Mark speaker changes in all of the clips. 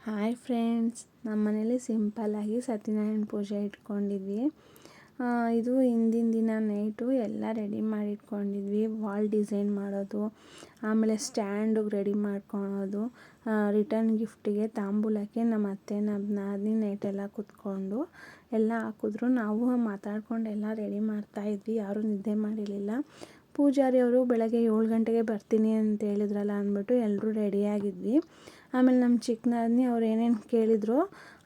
Speaker 1: Hi friends, ನಮ್ಮ ಮನೇಲಿ ಸಿಂಪಲ್ಲಾಗಿ ಸತ್ಯನಾರಾಯಣ ಪೂಜೆ ಇಟ್ಕೊಂಡಿದ್ವಿ. ಇದು ಹಿಂದಿನ ದಿನ ನೈಟು ಎಲ್ಲ ರೆಡಿ ಮಾಡಿ ಇಟ್ಕೊಂಡಿದ್ವಿ. ವಾಲ್ ಡಿಸೈನ್ ಮಾಡೋದು, ಆಮೇಲೆ ಸ್ಟ್ಯಾಂಡಿಗೆ ರೆಡಿ ಮಾಡ್ಕೊಳೋದು, ರಿಟರ್ನ್ ಗಿಫ್ಟಿಗೆ ತಾಂಬೂಲಕ್ಕೆ ನಮ್ಮ ಅತ್ತೆ ನಮ್ಮ ನಾದಿನಿ ನೈಟೆಲ್ಲ ಕೂತ್ಕೊಂಡು ಎಲ್ಲ ಹಾಕಿದ್ರು. ನಾವು ಮಾತಾಡ್ಕೊಂಡು ಎಲ್ಲ ರೆಡಿ ಮಾಡ್ತಾಯಿದ್ವಿ. ಯಾರೂ ನಿದ್ದೆ ಮಾಡಿರಲಿಲ್ಲ. ಪೂಜಾರಿ ಅವರು ಬೆಳಗ್ಗೆ 7 ಗಂಟೆಗೆ ಬರ್ತೀನಿ ಅಂತ ಹೇಳಿದ್ರಲ್ಲ ಅಂದ್ಬಿಟ್ಟು ಎಲ್ಲರೂ ರೆಡಿಯಾಗಿದ್ವಿ. ಆಮೇಲೆ ನಮ್ಮ ಚಿಕ್ಕ ನಾದಿನಿ ಅವ್ರು ಏನೇನು ಕೇಳಿದ್ರು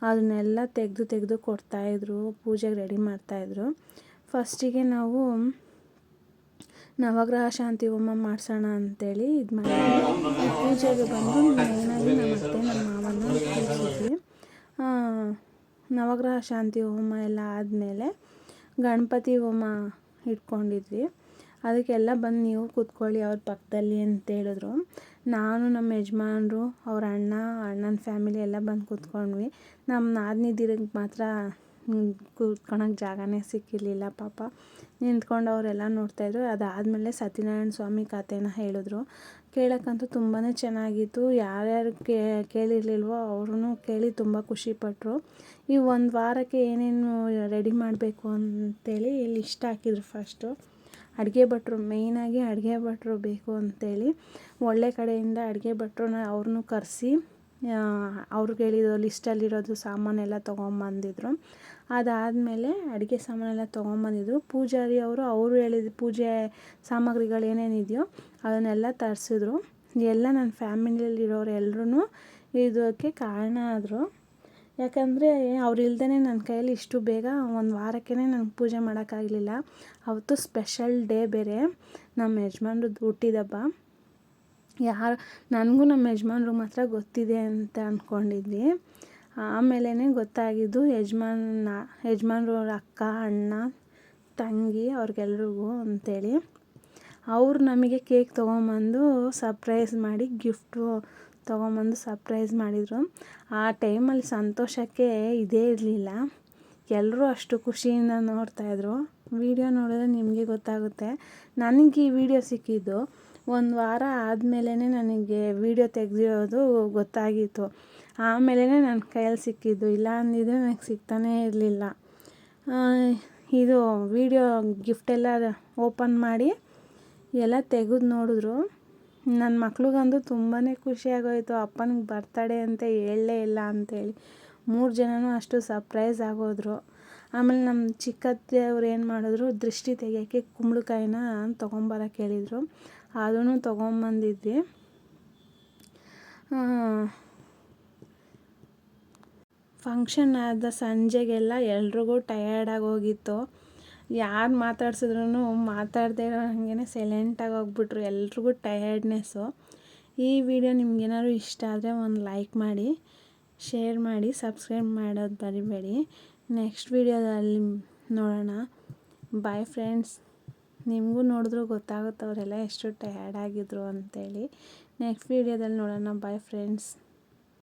Speaker 1: ಅದನ್ನೆಲ್ಲ ತೆಗೆದು ಕೊಡ್ತಾಯಿದ್ರು, ಪೂಜೆಗೆ ರೆಡಿ ಮಾಡ್ತಾಯಿದ್ರು. ಫಸ್ಟಿಗೆ ನಾವು ನವಗ್ರಹ ಶಾಂತಿ ಹೋಮ ಮಾಡಿಸೋಣ ಅಂಥೇಳಿ ಇದು ಮಾಡಿ ಪೂಜೆಗೆ ಬಂದು ಮೇಯ್ನಾಗಿ ನಮ್ಮ ಅತ್ತೆ ನಮ್ಮ ಮಾವನ್ನ ಕೂರಿಸಿದ್ವಿ. ನವಗ್ರಹ ಶಾಂತಿ ಹೋಮ ಎಲ್ಲ ಆದಮೇಲೆ ಗಣಪತಿ ಹೋಮ ಇಟ್ಕೊಂಡಿದ್ವಿ. ಅದಕ್ಕೆಲ್ಲ ಬಂದು ನೀವು ಕೂತ್ಕೊಳ್ಳಿ ಅವ್ರ ಪಕ್ಕದಲ್ಲಿ ಅಂತ ಹೇಳಿದ್ರು. ನಾನು ನಮ್ಮ ಯಜಮಾನ್ರು ಅವ್ರ ಅಣ್ಣನ ಫ್ಯಾಮಿಲಿ ಎಲ್ಲ ಬಂದು ಕೂತ್ಕೊಂಡ್ವಿ. ನಮ್ಮ ನಾದಿನಿದಿರಿಗೆ ಮಾತ್ರ ಕೂತ್ಕೊಳಕ್ಕೆ ಜಾಗನೇ ಸಿಕ್ಕಿರಲಿಲ್ಲ. ಪಾಪ ನಿಂತ್ಕೊಂಡು ಅವರೆಲ್ಲ ನೋಡ್ತಾಯಿದ್ರು. ಅದಾದಮೇಲೆ ಸತ್ಯನಾರಾಯಣ ಸ್ವಾಮಿ ಕಥೆನ ಹೇಳಿದ್ರು. ಕೇಳೋಕ್ಕಂತೂ ತುಂಬಾ ಚೆನ್ನಾಗಿತ್ತು. ಯಾರ್ಯಾರು ಕೇಳಿರಲಿಲ್ವೋ ಅವ್ರೂ ಕೇಳಿ ತುಂಬ ಖುಷಿಪಟ್ಟರು. ಈ ಒಂದು ವಾರಕ್ಕೆ ಏನೇನು ರೆಡಿ ಮಾಡಬೇಕು ಅಂತೇಳಿ ಲಿಸ್ಟ್ ಹಾಕಿದ್ರು. ಫಸ್ಟು ಅಡುಗೆ ಭಟ್ರು, ಮೇಯ್ನಾಗಿ ಅಡುಗೆ ಭಟ್ರು ಬೇಕು ಅಂತೇಳಿ ಒಳ್ಳೆ ಕಡೆಯಿಂದ ಅಡುಗೆ ಭಟ್ರನ್ನ ಅವ್ರನ್ನೂ ಕರೆಸಿ ಅವ್ರಿಗೆ ಹೇಳಿದ್ರು ಲಿಸ್ಟಲ್ಲಿರೋದು ಸಾಮಾನೆಲ್ಲ ತೊಗೊಂಬಂದಿದ್ರು. ಅದಾದಮೇಲೆ ಅಡುಗೆ ಸಾಮಾನೆಲ್ಲ ತೊಗೊಂಬಂದಿದ್ರು. ಪೂಜಾರಿ ಅವರು ಹೇಳಿದ ಪೂಜೆ ಸಾಮಗ್ರಿಗಳು ಏನೇನಿದೆಯೋ ಅದನ್ನೆಲ್ಲ ತರಿಸಿದ್ರು. ಎಲ್ಲ ನನ್ನ ಫ್ಯಾಮಿಲಿಯಲ್ಲಿರೋರು ಎಲ್ಲರೂ ಇದಕ್ಕೆ ಕಾರಣ ಆದರು. ಯಾಕಂದರೆ ಅವ್ರು ಇಲ್ದೇ ನನ್ನ ಕೈಯಲ್ಲಿ ಇಷ್ಟು ಬೇಗ ಒಂದು ವಾರಕ್ಕೇ ನನಗೆ ಪೂಜೆ ಮಾಡೋಕ್ಕಾಗಲಿಲ್ಲ. ಅವತ್ತು ಸ್ಪೆಷಲ್ ಡೇ ಬೇರೆ, ನಮ್ಮ ಯಜಮಾನ್ರದ್ದು ಹುಟ್ಟಿದಬ್ಬ. ನನಗೂ ನಮ್ಮ ಯಜಮಾನ್ರಿಗೆ ಮಾತ್ರ ಗೊತ್ತಿದೆ ಅಂತ ಅಂದ್ಕೊಂಡಿದ್ವಿ. ಆಮೇಲೆ ಗೊತ್ತಾಗಿದ್ದು ಯಜಮಾನ್ರು ಅವ್ರ ಅಕ್ಕ, ಅಣ್ಣ, ತಂಗಿ ಅವ್ರಿಗೆಲ್ರಿಗೂ ಅಂಥೇಳಿ. ಅವರು ನಮಗೆ ಕೇಕ್ ತೊಗೊಂಬಂದು ಸರ್ಪ್ರೈಸ್ ಮಾಡಿ ಗಿಫ್ಟು ತೊಗೊಂಬಂದು ಸರ್ಪ್ರೈಸ್ ಮಾಡಿದರು. ಆ ಟೈಮಲ್ಲಿ ಸಂತೋಷಕ್ಕೆ ಇದೇ ಇರಲಿಲ್ಲ. ಎಲ್ಲರೂ ಅಷ್ಟು ಖುಷಿಯಿಂದ ನೋಡ್ತಾಯಿದ್ರು. ವಿಡಿಯೋ ನೋಡಿದ್ರೆ ನಿಮಗೆ ಗೊತ್ತಾಗುತ್ತೆ. ನನಗೆ ಈ ವಿಡಿಯೋ ಸಿಕ್ಕಿದ್ದು ಒಂದು ವಾರ ಆದಮೇಲೆ ನನಗೆ ವಿಡಿಯೋ ತೆಗೆದಿರೋದು ಗೊತ್ತಾಗಿತ್ತು. ಆಮೇಲೆ ನನ್ನ ಕೈಯಲ್ಲಿ ಸಿಕ್ಕಿದ್ದು, ಇಲ್ಲ ಅಂದಿದ್ರೆ ನನಗೆ ಸಿಗ್ತಾನೇ ಇರಲಿಲ್ಲ. ಇದು ವಿಡಿಯೋ ಗಿಫ್ಟೆಲ್ಲ ಓಪನ್ ಮಾಡಿ ಎಲ್ಲ ತೆಗೆದು ನೋಡಿದ್ರು. ನನ್ನ ಮಕ್ಳಿಗಂತೂ ತುಂಬಾ ಖುಷಿಯಾಗೋಯಿತು. ಅಪ್ಪನಿಗೆ ಬರ್ತಡೇ ಅಂತ ಹೇಳಲೇ ಇಲ್ಲ ಅಂಥೇಳಿ 3 ಜನನೂ ಅಷ್ಟು ಸರ್ಪ್ರೈಸ್ ಆಗೋದ್ರು. ಆಮೇಲೆ ನಮ್ಮ ಚಿಕ್ಕತ್ತೆ ಅವ್ರು ಏನು ಮಾಡಿದ್ರು, ದೃಷ್ಟಿ ತೆಗಿಯೋಕ್ಕೆ ಕುಂಬಳಕಾಯಿನ ತೊಗೊಂಬರಕ್ಕೆ ಹೇಳಿದರು. ಅದನ್ನು ತೊಗೊಂಬಂದಿದ್ವಿ. ಫಂಕ್ಷನ್ ಆದ ಸಂಜೆಗೆಲ್ಲ ಎಲ್ರಿಗೂ ಟಯರ್ಡಾಗಿ ಹೋಗಿತ್ತು. ಯಾರು ಮಾತಾಡ್ಸಿದ್ರು ಮಾತಾಡದೇ ಇರೋ ಹಾಗೇ ಸೈಲೆಂಟಾಗಿ ಹೋಗ್ಬಿಟ್ರು. ಎಲ್ರಿಗೂ ಟಯರ್ಡ್ನೆಸ್ಸು. ಈ ವಿಡಿಯೋ ನಿಮ್ಗೇನಾದ್ರು ಇಷ್ಟ ಆದರೆ ಒಂದು ಲೈಕ್ ಮಾಡಿ, ಶೇರ್ ಮಾಡಿ, ಸಬ್ಸ್ಕ್ರೈಬ್ ಮಾಡೋದು ಮರಿಬೇಡಿ. ನೆಕ್ಸ್ಟ್ ವಿಡಿಯೋದಲ್ಲಿ ನೋಡೋಣ. Bye friends. ನಿಮಗೂ ನೋಡಿದ್ರೂ ಗೊತ್ತಾಗುತ್ತೆ ಅವರೆಲ್ಲ ಎಷ್ಟು ಟಯರ್ಡಾಗಿದ್ರು ಅಂಥೇಳಿ. ನೆಕ್ಸ್ಟ್ ವಿಡಿಯೋದಲ್ಲಿ ನೋಡೋಣ. Bye friends.